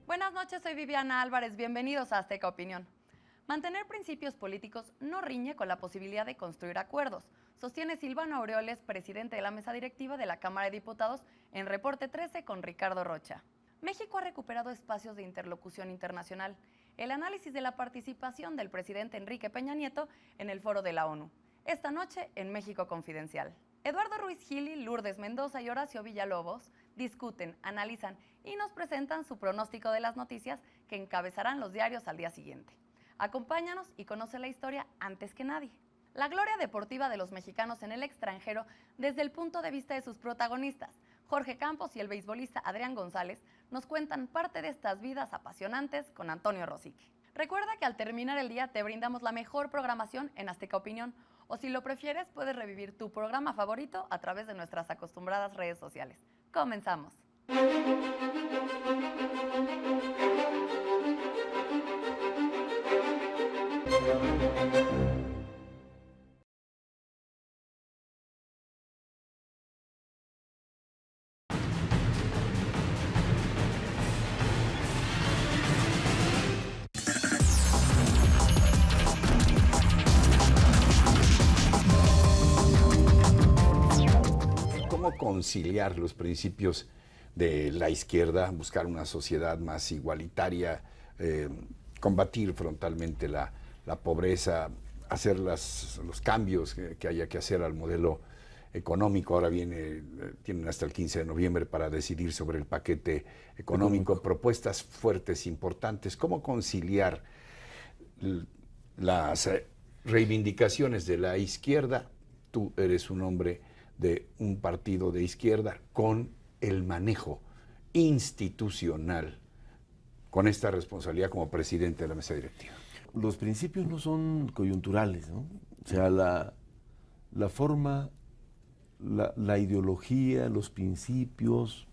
Buenas noches, soy Viviana Álvarez, bienvenidos a Azteca Opinión. Mantener principios políticos no riñe con la posibilidad de construir acuerdos, sostiene Silvano Aureoles, presidente de la mesa directiva de la Cámara de Diputados, en Reporte 13 con Ricardo Rocha. México ha recuperado espacios de interlocución internacional. El análisis de la participación del presidente Enrique Peña Nieto en el foro de la ONU. Esta noche en México Confidencial. Eduardo Ruiz Gili, Lourdes Mendoza y Horacio Villalobos discuten, analizan y nos presentan su pronóstico de las noticias que encabezarán los diarios al día siguiente. Acompáñanos y conoce la historia antes que nadie. La gloria deportiva de los mexicanos en el extranjero desde el punto de vista de sus protagonistas. Jorge Campos y el beisbolista Adrián González nos cuentan parte de estas vidas apasionantes con Antonio Rosique. Recuerda que al terminar el día te brindamos la mejor programación en Azteca Opinión, o si lo prefieres puedes revivir tu programa favorito a través de nuestras acostumbradas redes sociales. Comenzamos. ¿Cómo conciliar los principios de la izquierda, buscar una sociedad más igualitaria, combatir frontalmente la pobreza, hacer los cambios que haya que hacer al modelo económico? Ahora tienen hasta el 15 de noviembre para decidir sobre el paquete económico, propuestas fuertes, importantes. ¿Cómo conciliar las reivindicaciones de la izquierda? Tú eres un hombre de un partido de izquierda con el manejo institucional, con esta responsabilidad como presidente de la mesa directiva. Los principios no son coyunturales, ¿no? O sea, la forma, la ideología, los principios,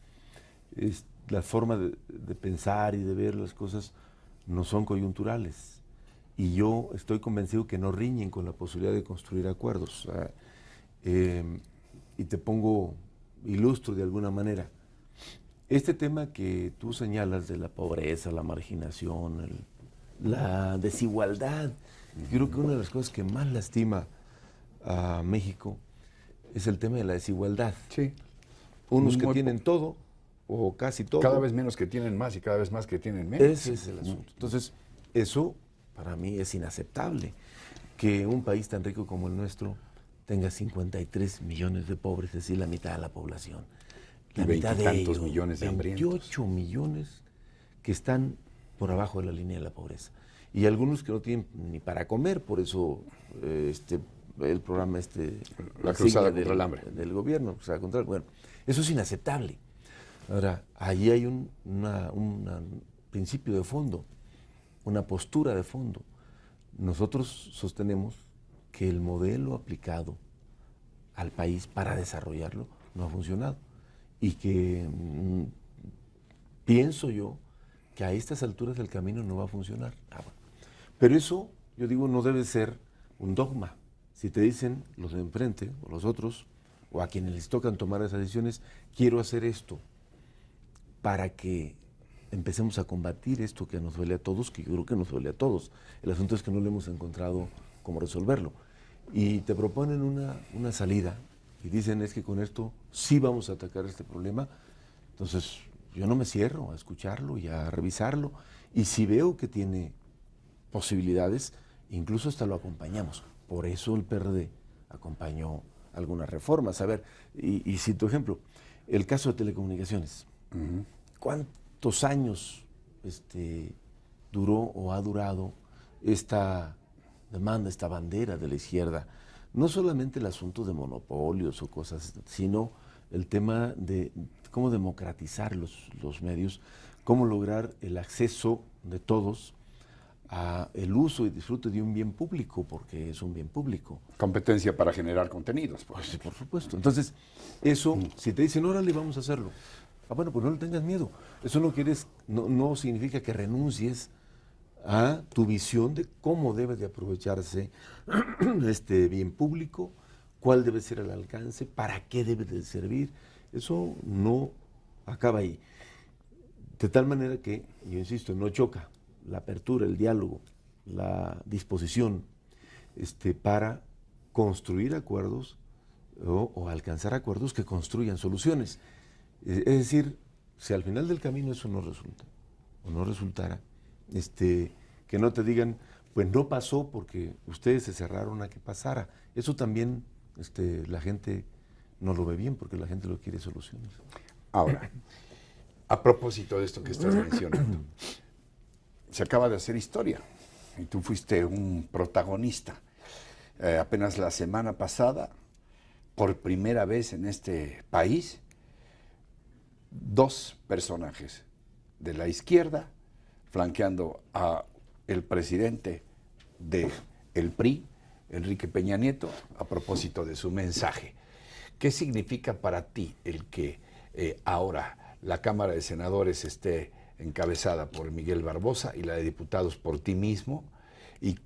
la forma de pensar y de ver las cosas no son coyunturales. Y yo estoy convencido que no riñen con la posibilidad de construir acuerdos. O sea, y te ilustro de alguna manera. Este tema que tú señalas de la pobreza, la marginación, la desigualdad, yo creo que una de las cosas que más lastima a México es el tema de la desigualdad. Sí. Unos que tienen todo, o casi todo. Cada vez menos que tienen más y cada vez más que tienen menos. Ese es el asunto. Entonces, eso para mí es inaceptable, que un país tan rico como el nuestro tenga 53 millones de pobres, es decir, la mitad de la población. La mitad de ellos, millones de hambrientos. 28 millones que están por abajo de la línea de la pobreza. Y algunos que no tienen ni para comer, por eso el programa la cruzada contra el hambre del gobierno, bueno, eso es inaceptable. Ahora, allí hay un principio de fondo, una postura de fondo. Nosotros sostenemos que el modelo aplicado al país para desarrollarlo no ha funcionado y que pienso yo que a estas alturas del camino no va a funcionar. Pero eso, yo digo, no debe ser un dogma. Si te dicen los de enfrente o los otros, o a quienes les tocan tomar esas decisiones, quiero hacer esto para que empecemos a combatir esto que nos duele a todos, que yo creo que nos duele a todos. El asunto es que no le hemos encontrado cómo resolverlo. Y te proponen una salida y dicen es que con esto sí vamos a atacar este problema. Entonces yo no me cierro a escucharlo y a revisarlo, y si veo que tiene posibilidades, incluso hasta lo acompañamos. Por eso el PRD acompañó algunas reformas. A ver, y cito ejemplo, el caso de telecomunicaciones. ¿Cuántos años duró o ha durado esta demanda, esta bandera de la izquierda? No solamente el asunto de monopolios o cosas, sino el tema de cómo democratizar los medios, cómo lograr el acceso de todos a el uso y disfrute de un bien público, porque es un bien público. Competencia para generar contenidos. Pues sí, por supuesto. Entonces, eso, si te dicen, órale, vamos a hacerlo. Bueno, pues no le tengas miedo. Eso no significa que renuncies a tu visión de cómo debe de aprovecharse este bien público, cuál debe ser el alcance, para qué debe de servir. Eso no acaba ahí. De tal manera que, yo insisto, no choca la apertura, el diálogo, la disposición para construir acuerdos o alcanzar acuerdos que construyan soluciones. Es decir, si al final del camino eso no resulta, o no resultara, que no te digan, pues no pasó porque ustedes se cerraron a que pasara. Eso también la gente no lo ve bien porque la gente lo quiere soluciones. Ahora, a propósito de esto que estás mencionando, se acaba de hacer historia y tú fuiste un protagonista. Apenas la semana pasada, por primera vez en este país, 2 personajes de la izquierda flanqueando a el presidente del PRI, Enrique Peña Nieto, a propósito de su mensaje. ¿Qué significa para ti el que ahora la Cámara de Senadores esté encabezada por Miguel Barbosa y la de Diputados por ti mismo? ¿Y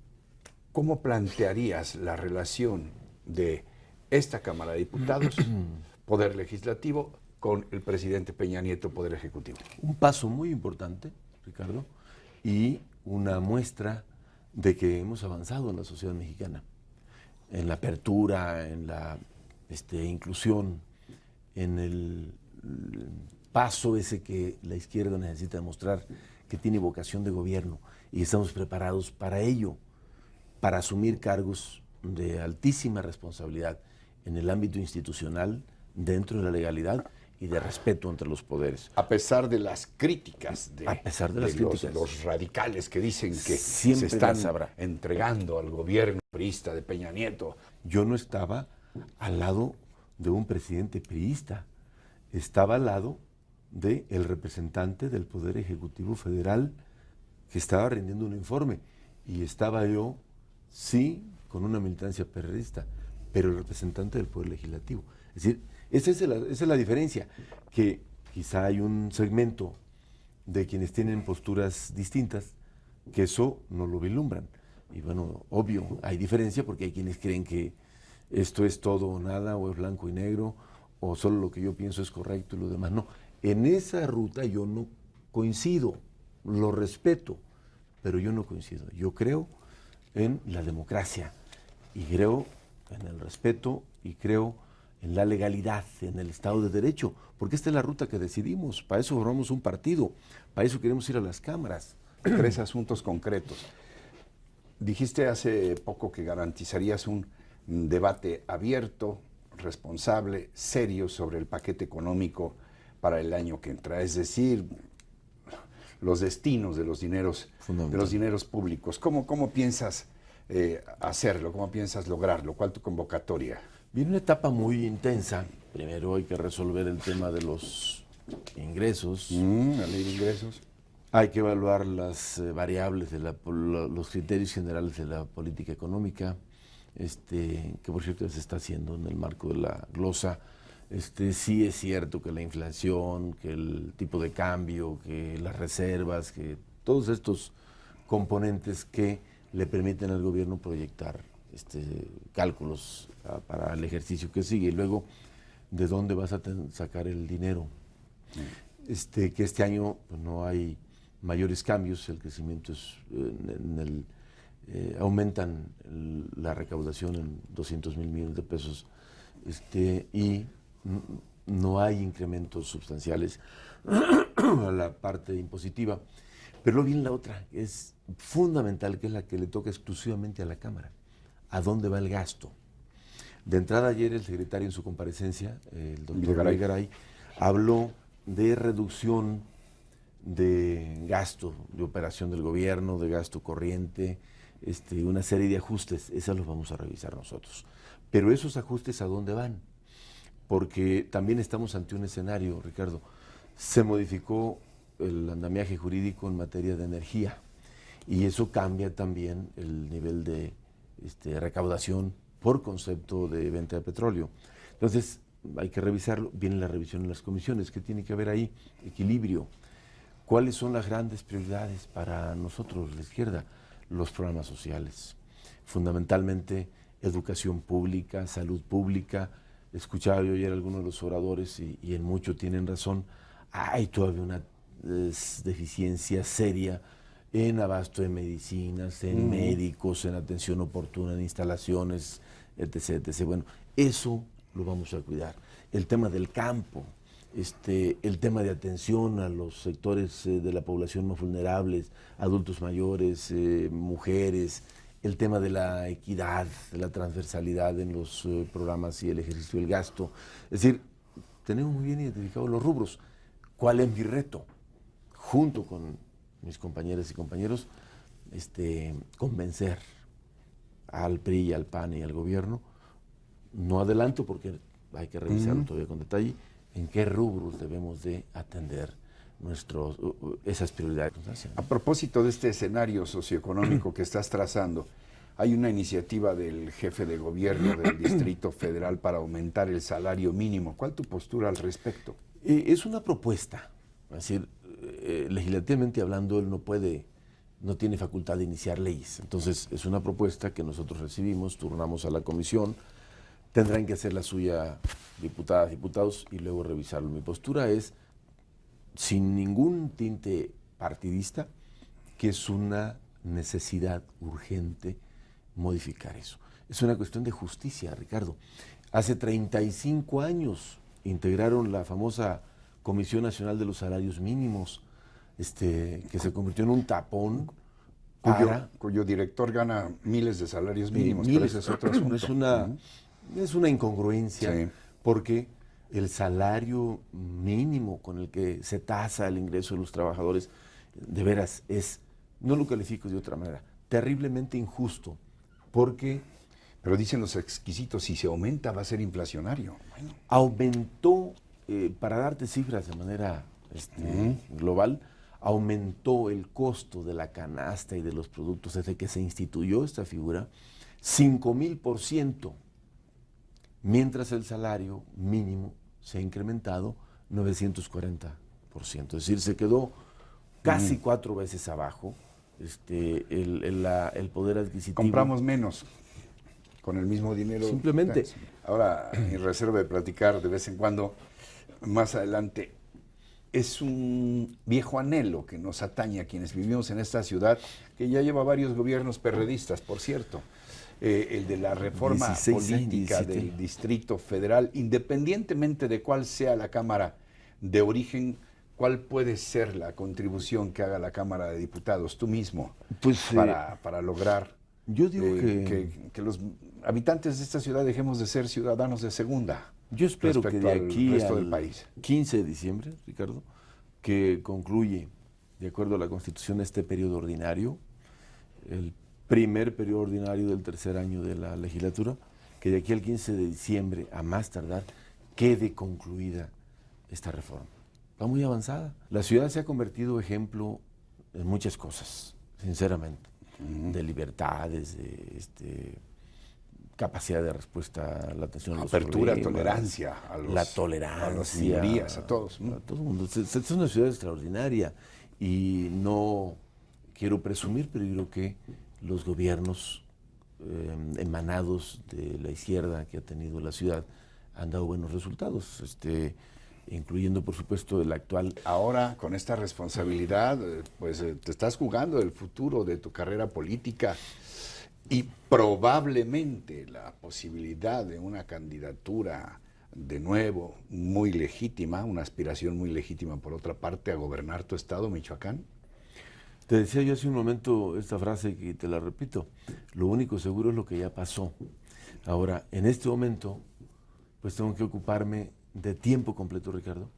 cómo plantearías la relación de esta Cámara de Diputados, Poder Legislativo, con el presidente Peña Nieto, Poder Ejecutivo? Un paso muy importante, Ricardo, y una muestra de que hemos avanzado en la sociedad mexicana, en la apertura, en la inclusión, en el paso ese que la izquierda necesita demostrar que tiene vocación de gobierno y estamos preparados para ello, para asumir cargos de altísima responsabilidad en el ámbito institucional, dentro de la legalidad y de respeto entre los poderes. A pesar de las críticas de críticas, los radicales que dicen que siempre se están entregando al gobierno priista de Peña Nieto. Yo no estaba al lado de un presidente priista, estaba al lado del representante del Poder Ejecutivo Federal que estaba rindiendo un informe y estaba yo, sí, con una militancia perredista, pero el representante del Poder Legislativo. Es decir, esa es la diferencia, que quizá hay un segmento de quienes tienen posturas distintas que eso no lo vislumbran. Y bueno, obvio, hay diferencia porque hay quienes creen que esto es todo o nada, o es blanco y negro, o solo lo que yo pienso es correcto y lo demás no. En esa ruta yo no coincido, lo respeto, pero yo no coincido. Yo creo en la democracia y creo en el respeto y creo en la legalidad, en el Estado de Derecho, porque esta es la ruta que decidimos, para eso formamos un partido, para eso queremos ir a las cámaras. 3 asuntos concretos. Dijiste hace poco que garantizarías un debate abierto, responsable, serio sobre el paquete económico para el año que entra, es decir, los destinos de los dineros públicos. ¿Cómo piensas hacerlo? ¿Cómo piensas lograrlo? ¿Cuál tu convocatoria? Viene una etapa muy intensa. Primero hay que resolver el tema de los ingresos. La ley de ingresos. Hay que evaluar las variables, los criterios generales de la política económica, que por cierto se está haciendo en el marco de la glosa. Sí es cierto que la inflación, que el tipo de cambio, que las reservas, que todos estos componentes que le permiten al gobierno proyectar cálculos para el ejercicio que sigue. Y luego, ¿de dónde vas a sacar el dinero? Que este año pues, no hay mayores cambios, el crecimiento es aumentan la recaudación en 200,000 millones de pesos y no hay incrementos sustanciales a la parte impositiva. Pero luego viene la otra, que es fundamental, que es la que le toca exclusivamente a la Cámara. ¿A dónde va el gasto? De entrada ayer el secretario en su comparecencia, el doctor Garay, habló de reducción de gasto, de operación del gobierno, de gasto corriente, una serie de ajustes. Esas los vamos a revisar nosotros. Pero esos ajustes, ¿a dónde van? Porque también estamos ante un escenario, Ricardo. Se modificó el andamiaje jurídico en materia de energía y eso cambia también el nivel de recaudación por concepto de venta de petróleo. Entonces, hay que revisarlo. Viene la revisión en las comisiones. ¿Qué tiene que haber ahí? Equilibrio. ¿Cuáles son las grandes prioridades para nosotros, la izquierda? Los programas sociales. Fundamentalmente, educación pública, salud pública. Escuchaba yo ayer a algunos de los oradores y en mucho tienen razón. hay todavía una deficiencia seria en abasto de medicinas, en médicos, en atención oportuna, en instalaciones, etc, etc. Bueno, eso lo vamos a cuidar. El tema del campo, el tema de atención a los sectores de la población más vulnerables, adultos mayores, mujeres, el tema de la equidad, de la transversalidad en los programas y el ejercicio del gasto. Es decir, tenemos muy bien identificados los rubros. ¿Cuál es mi reto? Junto con mis compañeras y compañeros, convencer al PRI, al PAN y al gobierno. No adelanto porque hay que revisarlo todavía con detalle, en qué rubros debemos de atender esas prioridades. A propósito de este escenario socioeconómico que estás trazando, hay una iniciativa del jefe de gobierno del Distrito Federal para aumentar el salario mínimo. ¿Cuál es tu postura al respecto? Es una propuesta, es decir, legislativamente hablando, él no tiene facultad de iniciar leyes. Entonces, es una propuesta que nosotros recibimos, turnamos a la comisión, tendrán que hacer la suya diputadas, diputados y luego revisarlo. Mi postura es, sin ningún tinte partidista, que es una necesidad urgente modificar eso. Es una cuestión de justicia, Ricardo. Hace 35 años integraron la famosa Comisión Nacional de los Salarios Mínimos, que se convirtió en un tapón cuyo director gana miles de salarios mínimos, pero ese es otro asunto. Es una incongruencia, sí, porque el salario mínimo con el que se tasa el ingreso de los trabajadores, de veras, no lo califico de otra manera, terriblemente injusto, porque... Pero dicen los exquisitos, si se aumenta va a ser inflacionario. Bueno. Aumentó, para darte cifras de manera global, aumentó el costo de la canasta y de los productos desde que se instituyó esta figura 5,000%, mientras el salario mínimo se ha incrementado 940%. Es decir, se quedó casi 4 veces abajo el poder adquisitivo. Compramos menos con el mismo dinero. Simplemente. Ahora, mi reserva de platicar de vez en cuando, más adelante, es un viejo anhelo que nos atañe a quienes vivimos en esta ciudad, que ya lleva varios gobiernos perredistas, por cierto. El de la reforma política del Distrito Federal, independientemente de cuál sea la Cámara de origen, ¿cuál puede ser la contribución que haga la Cámara de Diputados, tú mismo, para lograr yo digo que los habitantes de esta ciudad dejemos de ser ciudadanos de segunda? Yo espero que de aquí resto al del país. 15 de diciembre, Ricardo, que concluye, de acuerdo a la Constitución, este periodo ordinario, el primer periodo ordinario del tercer año de la legislatura, que de aquí al 15 de diciembre, a más tardar, quede concluida esta reforma. Va muy avanzada. La ciudad se ha convertido ejemplo en muchas cosas, sinceramente, de libertades, de capacidad de respuesta a la atención a los apertura, problemas, tolerancia, la tolerancia, a las minorías, a todos. A todo el mundo. Es una ciudad extraordinaria y no quiero presumir, pero yo creo que los gobiernos emanados de la izquierda que ha tenido la ciudad han dado buenos resultados, incluyendo por supuesto el actual. Ahora, con esta responsabilidad, pues te estás jugando el futuro de tu carrera política y probablemente la posibilidad de una candidatura de nuevo muy legítima, una aspiración muy legítima por otra parte a gobernar tu estado, Michoacán. Te decía yo hace un momento esta frase que te la repito, lo único seguro es lo que ya pasó. Ahora, en este momento, pues tengo que ocuparme de tiempo completo, Ricardo,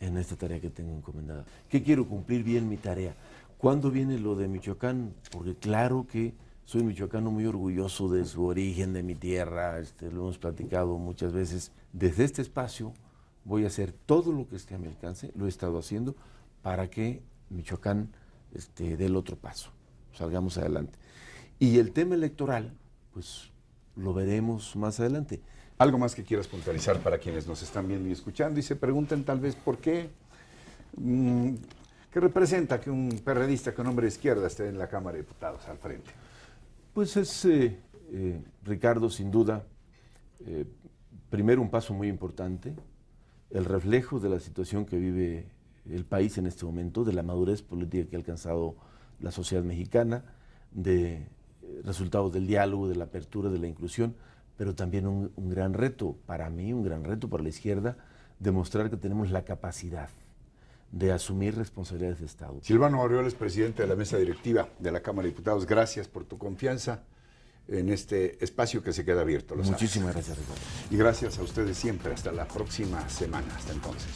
en esta tarea que tengo encomendada. ¿Qué quiero? Cumplir bien mi tarea. ¿Cuándo viene lo de Michoacán? Porque claro que soy michoacano muy orgulloso de su origen, de mi tierra, lo hemos platicado muchas veces. Desde este espacio voy a hacer todo lo que esté a mi alcance, lo he estado haciendo, para que Michoacán dé el otro paso, salgamos adelante. Y el tema electoral, pues lo veremos más adelante. Algo más que quieras puntualizar para quienes nos están viendo y escuchando y se preguntan tal vez por qué, ¿qué representa que un perredista, que un hombre de izquierda esté en la Cámara de Diputados al frente? Pues es, Ricardo, sin duda, primero un paso muy importante, el reflejo de la situación que vive el país en este momento, de la madurez política que ha alcanzado la sociedad mexicana, de resultados del diálogo, de la apertura, de la inclusión, pero también un gran reto para mí, un gran reto para la izquierda, demostrar que tenemos la capacidad de asumir responsabilidades de Estado. Silvano Aureoles, presidente de la mesa directiva de la Cámara de Diputados, gracias por tu confianza en este espacio que se queda abierto. Muchísimas gracias, Ricardo. Y gracias a ustedes siempre. Hasta la próxima semana. Hasta entonces.